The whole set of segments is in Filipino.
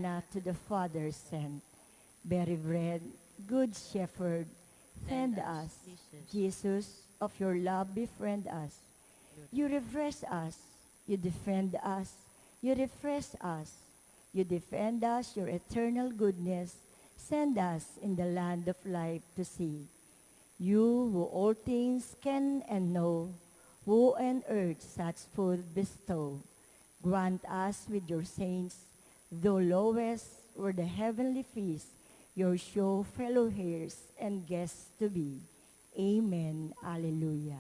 manna to the Father sent. Very bread, good shepherd, fend us. Jesus, of your love befriend us. You refresh us, you defend us, you refresh us. You defend us, your eternal goodness, send us in the land of life to see. You who all things can and know, who on earth such food bestow, grant us with your saints, though lowest were the heavenly feast, your show fellow heirs and guests to be. Amen. Alleluia.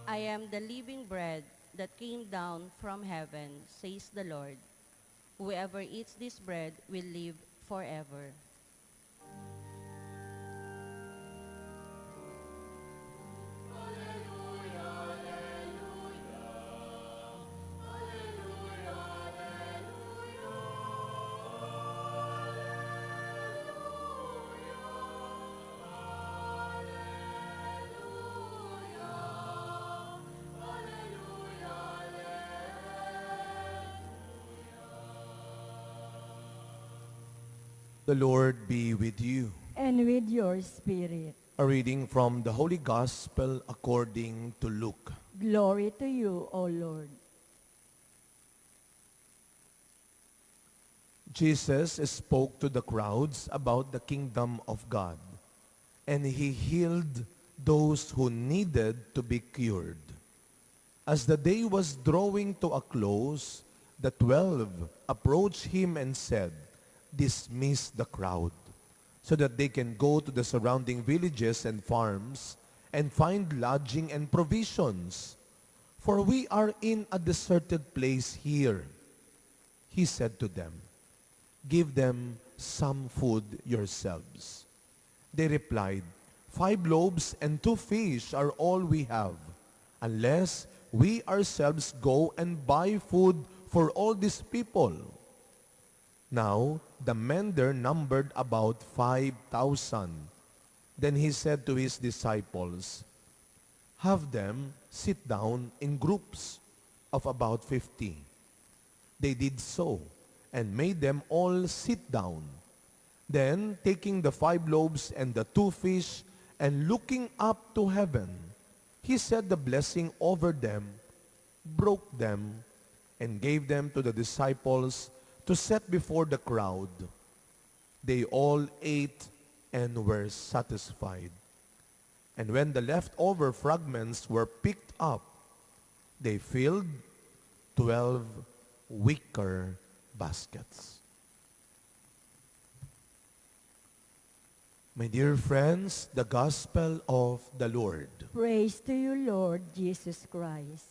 I am the living bread that came down from heaven, says the Lord. Whoever eats this bread will live forever. The Lord be with you. And with your spirit. A reading from the Holy Gospel according to Luke. Glory to you, O Lord. Jesus spoke to the crowds about the kingdom of God, and he healed those who needed to be cured. As the day was drawing to a close, the 12 approached him and said, "Dismiss the crowd, so that they can go to the surrounding villages and farms and find lodging and provisions. For we are in a deserted place here." He said to them, "Give them some food yourselves." They replied, 5 loaves and 2 fish are all we have, unless we ourselves go and buy food for all these people. Now, the men there numbered about 5,000. Then he said to his disciples, "Have them sit down in groups of about 50. They did so, and made them all sit down. Then, taking the 5 loaves and the 2 fish, and looking up to heaven, he said the blessing over them, broke them, and gave them to the disciples to set before the crowd. They all ate and were satisfied. And when the leftover fragments were picked up, they filled 12 wicker baskets." My dear friends, the Gospel of the Lord. Praise to you, Lord Jesus Christ.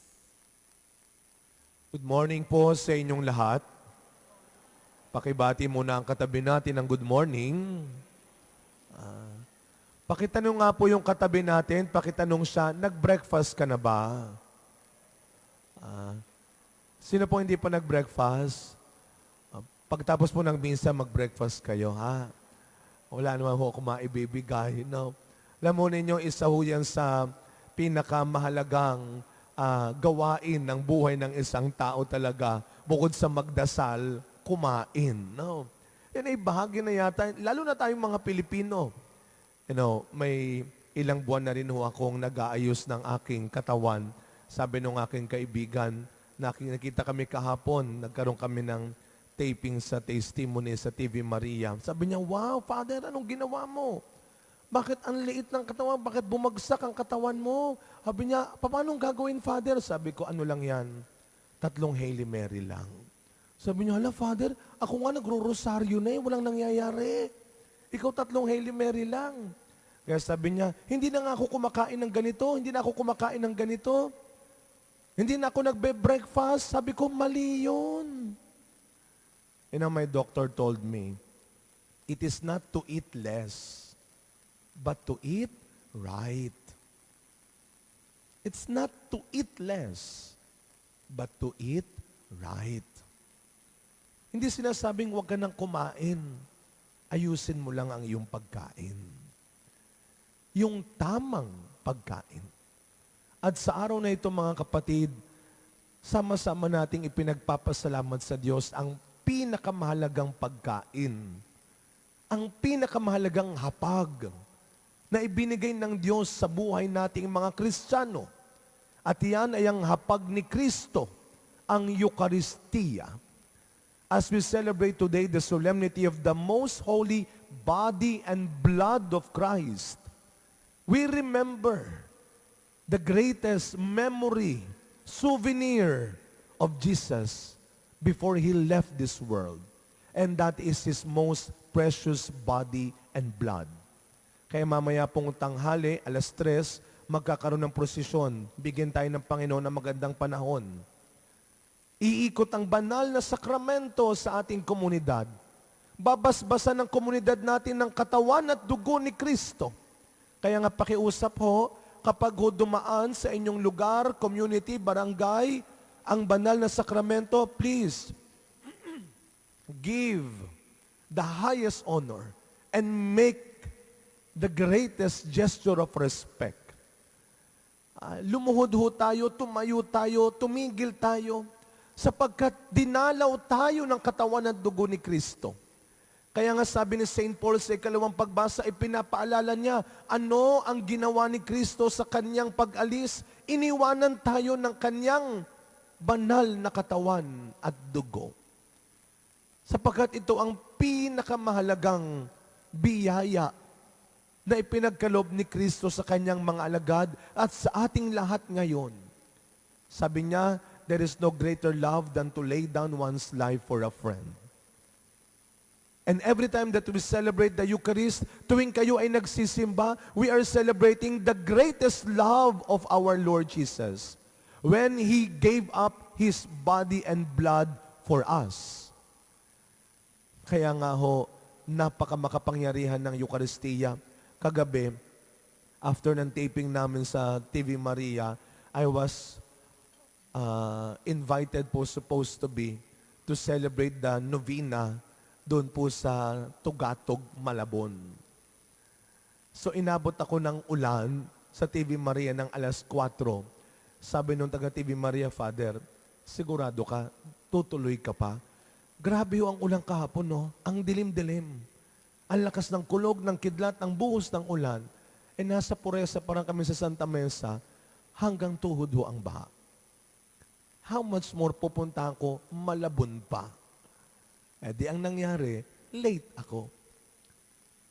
Good morning po sa inyong lahat. Pakibati muna ang katabi natin ng good morning. Pakitanong nga po yung katabi natin, pakitanong siya, nag-breakfast ka na ba? Sino po hindi pa nag-breakfast? Pagtapos po ng misa, mag-breakfast kayo, ha? Wala naman ho ako maibibigay, no? Alam mo ninyo, isa ho yan sa pinakamahalagang gawain ng buhay ng isang tao talaga, bukod sa magdasal, kumain, no? Yan ay bahagi na yata, lalo na tayong mga Pilipino. You know, may ilang buwan na rin ho akong nag-aayos ng aking katawan. Sabi nung aking kaibigan, nakita kami kahapon, nagkaroon kami ng taping sa testimony sa TV Maria. Sabi niya, "Wow, Father, anong ginawa mo? Bakit ang liit ng katawan? Bakit bumagsak ang katawan mo?" Sabi niya, "Paano gagawin, Father?" Sabi ko, "Ano lang yan? 3 Hail Mary lang." Sabi niya, "Hala, Father, ako nga nagro-rosaryo na walang nangyayari. Ikaw 3 Hail Mary lang." Kaya sabi niya, "Hindi na nga ako kumakain ng ganito, hindi na ako kumakain ng ganito. Hindi na ako nagbe-breakfast." Sabi ko, "Mali yun." And now my doctor told me, It is not to eat less, but to eat right. It's not to eat less, but to eat right. Hindi sinasabing huwag ka nang kumain. Ayusin mo lang ang iyong pagkain. Yung tamang pagkain. At sa araw na ito, mga kapatid, sama-sama nating ipinagpapasalamat sa Diyos ang pinakamahalagang pagkain, ang pinakamahalagang hapag na ibinigay ng Diyos sa buhay nating mga Kristiyano. At iyan ay ang hapag ni Kristo, ang Eucharistia. As we celebrate today the solemnity of the most holy body and blood of Christ, we remember the greatest memory, souvenir of Jesus before He left this world. And that is His most precious body and blood. Kaya mamaya pong tanghali, 3:00, magkakaroon ng prosesyon. Bigyan tayo ng Panginoon ng magandang panahon. Iikot ang banal na sakramento sa ating komunidad. Babasbasan ng komunidad natin ng katawan at dugo ni Kristo. Kaya nga pakiusap ho, kapag ho dumaan sa inyong lugar, community, barangay, ang banal na sakramento, please, give the highest honor and make the greatest gesture of respect. Lumuhod ho tayo, tumayo tayo, tumigil tayo, sapagkat dinalaw tayo ng katawan at dugo ni Kristo. Kaya nga sabi ni St. Paul sa 2nd pagbasa, ipinapaalala niya, ano ang ginawa ni Kristo sa kanyang pag-alis? Iniwanan tayo ng kanyang banal na katawan at dugo. Sapagkat ito ang pinakamahalagang biyaya na ipinagkaloob ni Kristo sa kanyang mga alagad at sa ating lahat ngayon. Sabi niya, there is no greater love than to lay down one's life for a friend. And every time that we celebrate the Eucharist, tuwing kayo ay nagsisimba, we are celebrating the greatest love of our Lord Jesus when He gave up His body and blood for us. Kaya nga ho, napakamakapangyarihan ng Eucharistia. Kagabi, after ng taping namin sa TV Maria, I was invited po, supposed to be, to celebrate the novena doon po sa Tugatog, Malabon. So inabot ako ng ulan sa TV Maria ng 4:00. Sabi nung taga TV Maria, Father, sigurado ka, tutuloy ka pa? Grabe ho ang ulan kahapon, no? Ang dilim-dilim. Ang lakas ng kulog, ng kidlat, ng buhos ng ulan. E nasa Puresa, parang kami sa Santa Mesa, hanggang tuhod ho ang baha. How much more pupuntahan ko, Malabon pa? Eh di ang nangyari, late ako.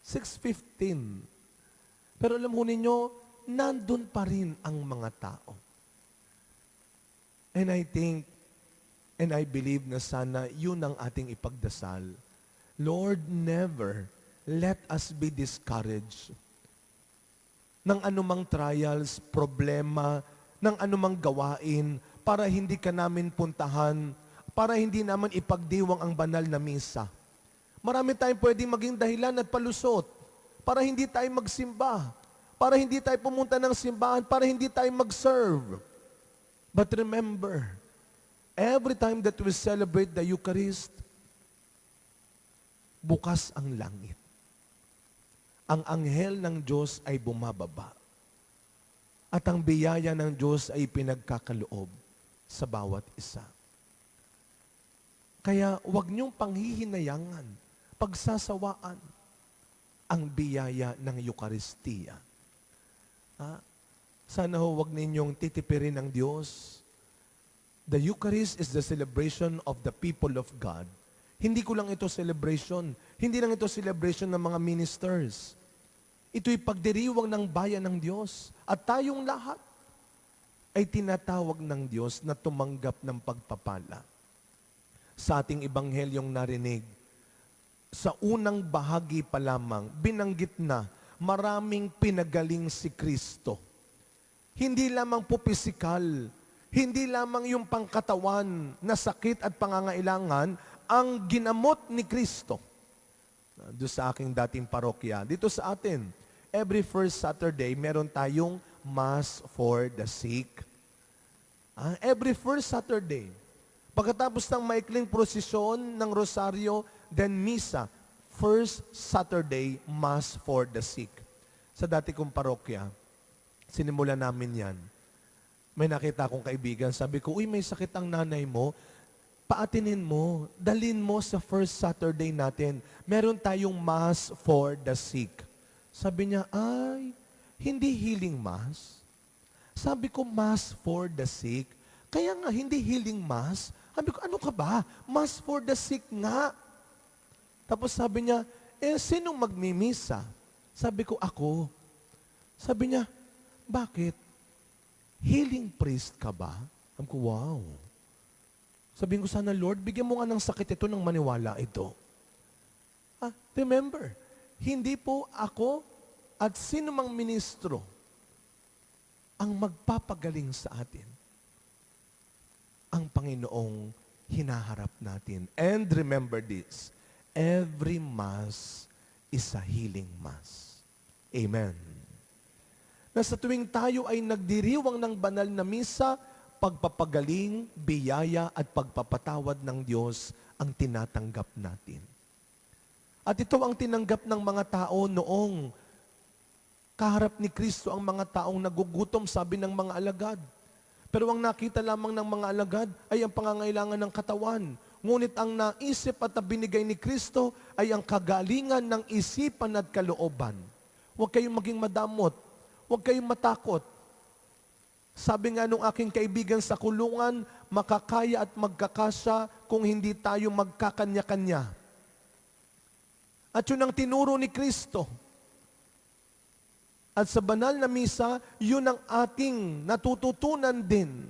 6:15. Pero alam ho ninyo, nandun pa rin ang mga tao. And I think, and I believe na sana yun ang ating ipagdasal. Lord, never let us be discouraged ng anumang trials, problema, ng anumang gawain, para hindi ka namin puntahan, para hindi naman ipagdiwang ang banal na misa. Marami tayong pwedeng maging dahilan at palusot para hindi tayo magsimba, para hindi tayo pumunta ng simbahan, para hindi tayo mag-serve. But remember, every time that we celebrate the Eucharist, bukas ang langit. Ang anghel ng Diyos ay bumababa. At ang biyaya ng Diyos ay pinagkakaloob sa bawat isa. Kaya huwag niyong panghihinayangan, pagsasawaan ang biyaya ng Eucharistia. Sana ho huwag ninyong titipirin ng Diyos. The Eucharist is the celebration of the people of God. Hindi ko lang ito celebration. Hindi lang ito celebration ng mga ministers. Ito'y pagdiriwang ng bayan ng Diyos. At tayong lahat ay tinatawag ng Diyos na tumanggap ng pagpapala. Sa ating ebanghelyong narinig, sa unang bahagi pa lamang, binanggit na maraming pinagaling si Kristo. Hindi lamang po pisikal, hindi lamang yung pangkatawan na sakit at pangangailangan ang ginamot ni Kristo. doon sa aking dating parokya. Dito sa atin, every first Saturday, meron tayong Mass for the Sick. Every first Saturday. Pagkatapos ng maikling prosesyon ng rosaryo, then misa, first Saturday, Mass for the Sick. Sa dati kong parokya, sinimulan namin yan. May nakita akong kaibigan, sabi ko, uy, may sakit ang nanay mo, paatinin mo, dalin mo sa first Saturday natin. Meron tayong Mass for the Sick. Sabi niya, ay, hindi healing Mass. Sabi ko, Mass for the Sick. Kaya nga, hindi healing Mass. Sabi ko, ano ka ba? Mass for the sick nga. Tapos sabi niya, sinong magmimisa? Sabi ko, ako. Sabi niya, bakit? Healing priest ka ba? Sabi ko, wow. Sabi ko, sana Lord, bigyan mo nga ng sakit ito nang maniwala ito. Remember, hindi po ako at sino mang ministro ang magpapagaling sa atin. Ang Panginoong hinaharap natin. And remember this, every Mass is a healing Mass. Amen. Na sa tuwing tayo ay nagdiriwang ng banal na misa, pagpapagaling, biyaya at pagpapatawad ng Diyos ang tinatanggap natin. At ito ang tinanggap ng mga tao noong kaharap ni Kristo ang mga taong nagugutom, sabi ng mga alagad. Pero ang nakita lamang ng mga alagad ay ang pangangailangan ng katawan. Ngunit ang naisip at binigay ni Kristo ay ang kagalingan ng isipan at kalooban. Huwag kayong maging madamot. Huwag kayong matakot. Sabi nga nung aking kaibigan sa kulungan, makakaya at magkakasya kung hindi tayo magkakanya-kanya. At yun ang tinuro ni Kristo. At sa banal na misa, yun ang ating natututunan din.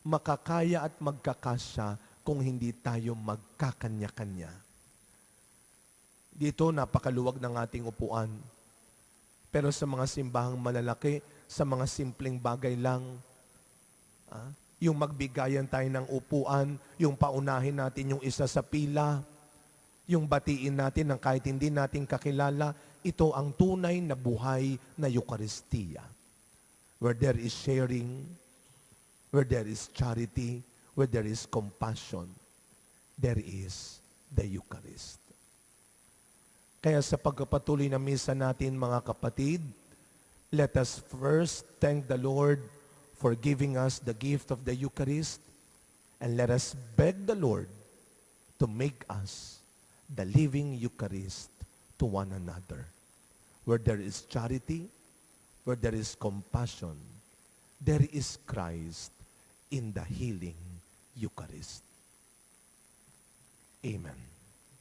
Makakaya at magkakasya kung hindi tayo magkakanya-kanya. Dito, napakaluwag ng ating upuan. Pero sa mga simbahang malalaki, sa mga simpleng bagay lang, yung magbigayan tayo ng upuan, yung paunahin natin yung isa sa pila, yung batiin natin ng kahit hindi natin kakilala, ito ang tunay na buhay na Eucharistia. Where there is sharing, where there is charity, where there is compassion, there is the Eucharist. Kaya sa pagpapatuloy na misa natin, mga kapatid, let us first thank the Lord for giving us the gift of the Eucharist, and let us beg the Lord to make us the living Eucharist to one another. Where there is charity, where there is compassion, there is Christ in the healing Eucharist. Amen.